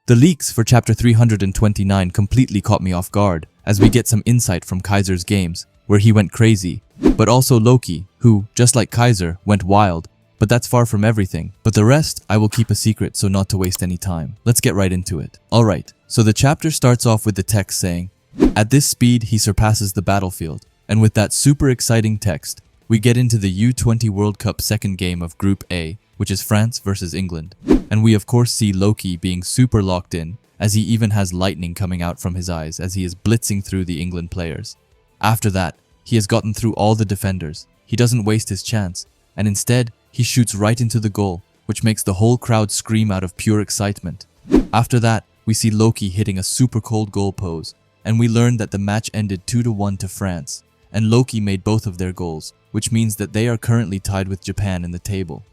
The leaks for chapter 329 completely caught me off guard, as we get some insight from Kaiser's games, where he went crazy, but also Loki, who, just like Kaiser, went wild, but that's far from everything. But the rest, I will keep a secret so not to waste any time. Let's get right into it. Alright, so the chapter starts off with the text saying, "At this speed he surpasses the battlefield," and with that super exciting text, we get into the U20 World Cup second game of Group A, which is France versus England. And we of course see Loki being super locked in, as he even has lightning coming out from his eyes as he is blitzing through the England players. After that, he has gotten through all the defenders. He doesn't waste his chance, and instead, he shoots right into the goal, which makes the whole crowd scream out of pure excitement. After that, we see Loki hitting a super cold goal pose, and we learn that the match ended 2-1 to France, and Loki made both of their goals, which means that they are currently tied with Japan in the table.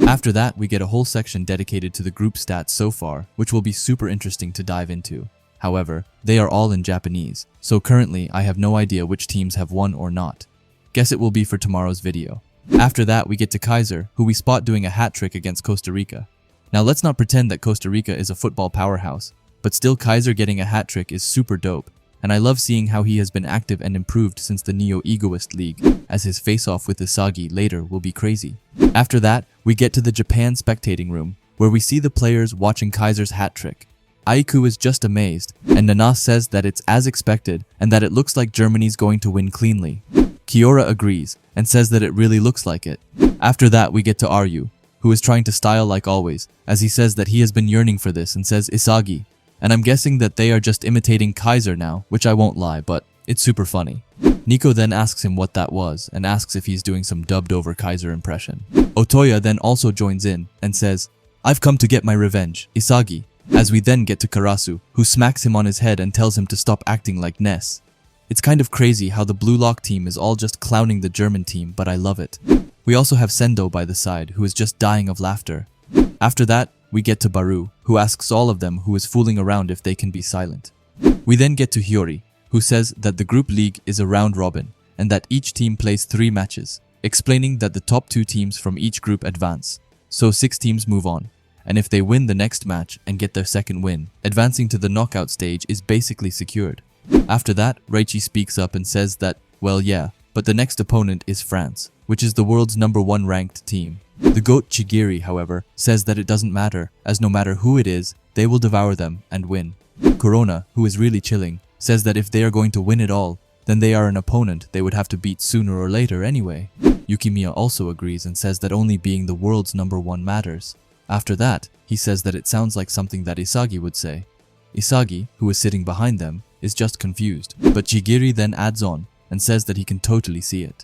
After that, we get a whole section dedicated to the group stats so far, which will be super interesting to dive into. However, they are all in Japanese, so currently I have no idea which teams have won or not. Guess it will be for tomorrow's video. After that, we get to Kaiser, who we spot doing a hat trick against Costa Rica. Now let's not pretend that Costa Rica is a football powerhouse, but still Kaiser getting a hat trick is super dope, and I love seeing how he has been active and improved since the Neo-Egoist League, as his face-off with Isagi later will be crazy. After that, we get to the Japan spectating room, where we see the players watching Kaiser's hat trick. Aiku is just amazed, and Nana says that it's as expected and that it looks like Germany's going to win cleanly. Kiora agrees, and says that it really looks like it. After that, we get to Ryu, who is trying to style like always, as he says that he has been yearning for this and says Isagi, and I'm guessing that they are just imitating Kaiser now, which I won't lie, but it's super funny. Nico then asks him what that was, and asks if he's doing some dubbed over Kaiser impression. Otoya then also joins in, and says, "I've come to get my revenge, Isagi," as we then get to Karasu, who smacks him on his head and tells him to stop acting like Ness. It's kind of crazy how the Blue Lock team is all just clowning the German team, but I love it. We also have Sendo by the side, who is just dying of laughter. After that, we get to Baru, who asks all of them who is fooling around if they can be silent. We then get to Hiyori, who says that the group league is a round robin, and that each team plays 3 matches, explaining that the top 2 teams from each group advance, so 6 teams move on, and if they win the next match and get their second win, advancing to the knockout stage is basically secured. After that, Reichi speaks up and says that, well yeah, but the next opponent is France, which is the world's #1 ranked team. The GOAT Chigiri, however, says that it doesn't matter, as no matter who it is, they will devour them and win. Corona, who is really chilling, says that if they are going to win it all, then they are an opponent they would have to beat sooner or later anyway. Yukimiya also agrees and says that only being the world's #1 matters. After that, he says that it sounds like something that Isagi would say. Isagi, who is sitting behind them, is just confused, but Chigiri then adds on and says that he can totally see it.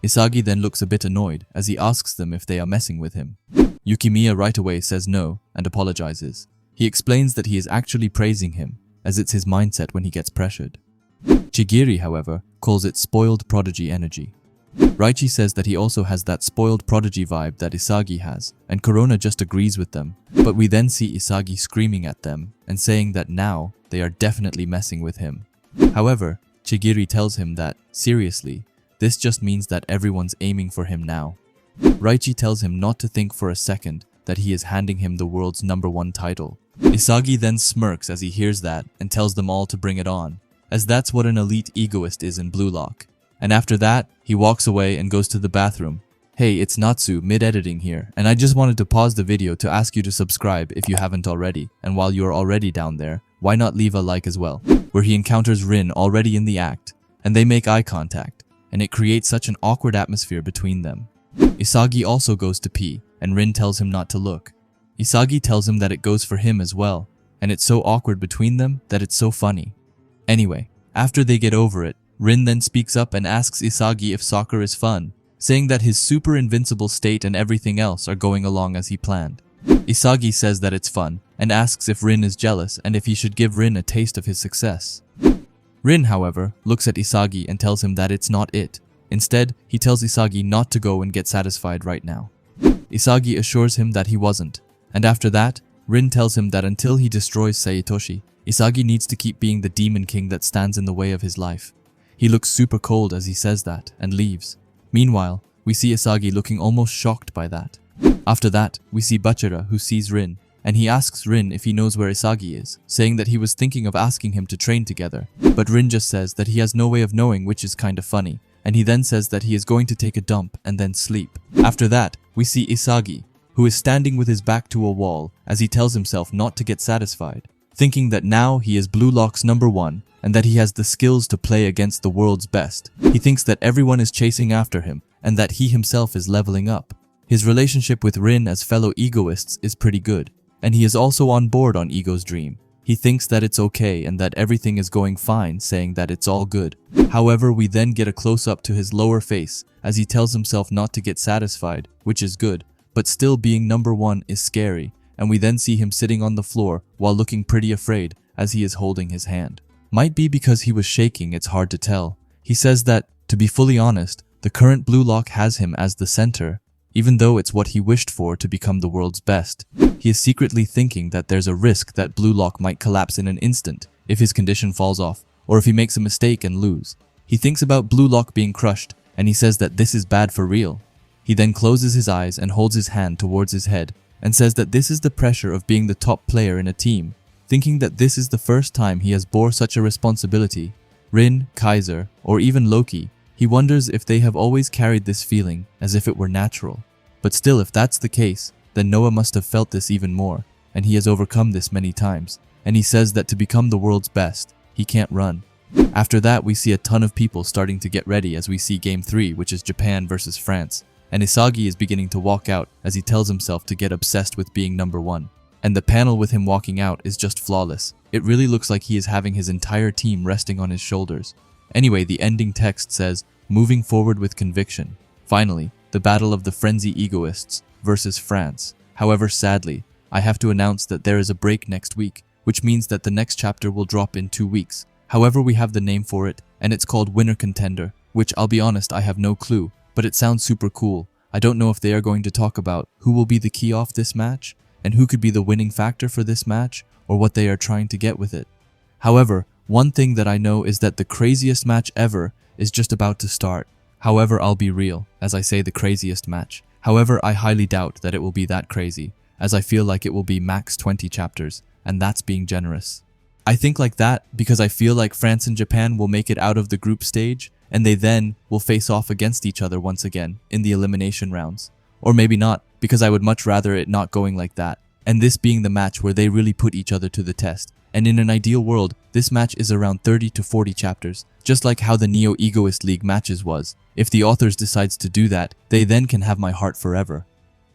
Isagi then looks a bit annoyed as he asks them if they are messing with him. Yukimiya right away says no and apologizes. He explains that he is actually praising him, as it's his mindset when he gets pressured. Chigiri, however, calls it spoiled prodigy energy. Reichi says that he also has that spoiled prodigy vibe that Isagi has, and Corona just agrees with them, but we then see Isagi screaming at them and saying that now they are definitely messing with him. However, Chigiri tells him that, seriously, this just means that everyone's aiming for him now. Reichi tells him not to think for a second that he is handing him the world's #1 title. Isagi then smirks as he hears that and tells them all to bring it on, as that's what an elite egoist is in Blue Lock. And after that, he walks away and goes to the bathroom. Hey, it's Natsu mid-editing here, and I just wanted to pause the video to ask you to subscribe if you haven't already, and while you are already down there, why not leave a like as well, where he encounters Rin already in the act, and they make eye contact, and it creates such an awkward atmosphere between them. Isagi also goes to pee, and Rin tells him not to look. Isagi tells him that it goes for him as well, and it's so awkward between them that it's so funny. Anyway, after they get over it, Rin then speaks up and asks Isagi if soccer is fun, saying that his super invincible state and everything else are going along as he planned. Isagi says that it's fun, and asks if Rin is jealous and if he should give Rin a taste of his success. Rin, however, looks at Isagi and tells him that it's not it. Instead, he tells Isagi not to go and get satisfied right now. Isagi assures him that he wasn't, and after that, Rin tells him that until he destroys Saitoshi, Isagi needs to keep being the demon king that stands in the way of his life. He looks super cold as he says that, and leaves. Meanwhile, we see Isagi looking almost shocked by that. After that, we see Bachira, who sees Rin, and he asks Rin if he knows where Isagi is, saying that he was thinking of asking him to train together. But Rin just says that he has no way of knowing, which is kinda funny, and he then says that he is going to take a dump and then sleep. After that, we see Isagi, who is standing with his back to a wall as he tells himself not to get satisfied, thinking that now he is Blue Lock's #1 and that he has the skills to play against the world's best. He thinks that everyone is chasing after him and that he himself is leveling up. His relationship with Rin as fellow egoists is pretty good, and he is also on board on Ego's dream. He thinks that it's okay and that everything is going fine, saying that it's all good. However, we then get a close-up to his lower face as he tells himself not to get satisfied, which is good, but still being #1 is scary, and we then see him sitting on the floor while looking pretty afraid as he is holding his hand. Might be because he was shaking, it's hard to tell. He says that, to be fully honest, the current Blue Lock has him as the center, even though it's what he wished for to become the world's best. He is secretly thinking that there's a risk that Blue Lock might collapse in an instant if his condition falls off, or if he makes a mistake and lose. He thinks about Blue Lock being crushed, and he says that this is bad for real. He then closes his eyes and holds his hand towards his head, and says that this is the pressure of being the top player in a team, thinking that this is the first time he has bore such a responsibility. Rin, Kaiser, or even Loki, he wonders if they have always carried this feeling as if it were natural. But still, if that's the case, then Noah must have felt this even more, and he has overcome this many times. And he says that to become the world's best, he can't run. After that, we see a ton of people starting to get ready as we see Game 3, which is Japan versus France. And Isagi is beginning to walk out as he tells himself to get obsessed with being #1. And the panel with him walking out is just flawless. It really looks like he is having his entire team resting on his shoulders. Anyway, the ending text says, "Moving forward with conviction." Finally, the battle of the frenzy egoists versus France. However, sadly, I have to announce that there is a break next week, which means that the next chapter will drop in 2 weeks. However, we have the name for it, and it's called Winner Contender, which I'll be honest, I have no clue, but it sounds super cool. I don't know if they are going to talk about who will be the key off this match, and who could be the winning factor for this match, or what they are trying to get with it. However, one thing that I know is that the craziest match ever is just about to start. However, I'll be real, as I say the craziest match. However, I highly doubt that it will be that crazy, as I feel like it will be max 20 chapters, and that's being generous. I think like that because I feel like France and Japan will make it out of the group stage, and they then will face off against each other once again in the elimination rounds. Or maybe not, because I would much rather it not going like that, and this being the match where they really put each other to the test. And in an ideal world, this match is around 30 to 40 chapters, just like how the Neo Egoist League matches was. If the authors decides to do that, they then can have my heart forever.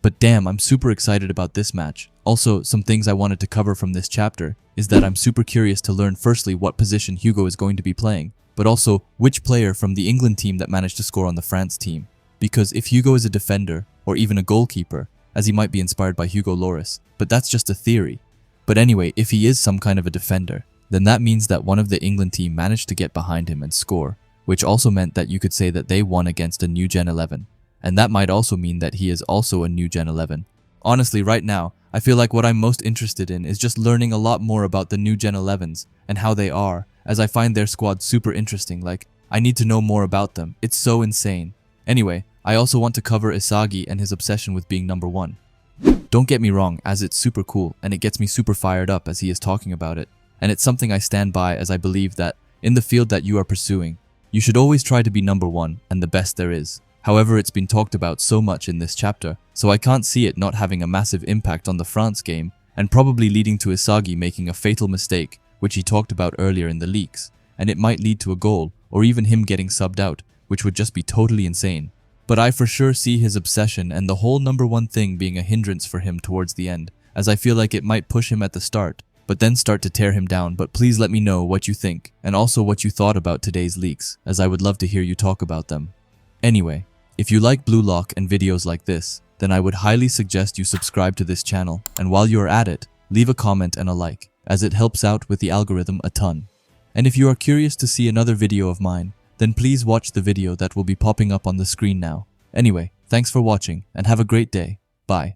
But damn, I'm super excited about this match. Also, some things I wanted to cover from this chapter is that I'm super curious to learn firstly what position Hugo is going to be playing, but also which player from the England team that managed to score on the France team. Because if Hugo is a defender, or even a goalkeeper, as he might be inspired by Hugo Lloris, but that's just a theory. But anyway, if he is some kind of a defender, then that means that one of the England team managed to get behind him and score, which also meant that you could say that they won against a new Gen 11. And that might also mean that he is also a new Gen 11. Honestly, right now, I feel like what I'm most interested in is just learning a lot more about the new Gen 11s and how they are, as I find their squad super interesting. Like, I need to know more about them. It's so insane. Anyway, I also want to cover Isagi and his obsession with being #1. Don't get me wrong, as it's super cool and it gets me super fired up as he is talking about it. And it's something I stand by, as I believe that in the field that you are pursuing, you should always try to be #1 and the best there is. However, it's been talked about so much in this chapter, so I can't see it not having a massive impact on the France game and probably leading to Isagi making a fatal mistake, which he talked about earlier in the leaks, and it might lead to a goal or even him getting subbed out, which would just be totally insane. But I for sure see his obsession and the whole #1 thing being a hindrance for him towards the end, as I feel like it might push him at the start, but then start to tear him down. But please let me know what you think, and also what you thought about today's leaks, as I would love to hear you talk about them. Anyway, if you like Blue Lock and videos like this, then I would highly suggest you subscribe to this channel, and while you are at it, leave a comment and a like, as it helps out with the algorithm a ton. And if you are curious to see another video of mine, then please watch the video that will be popping up on the screen now. Anyway, thanks for watching, and have a great day. Bye.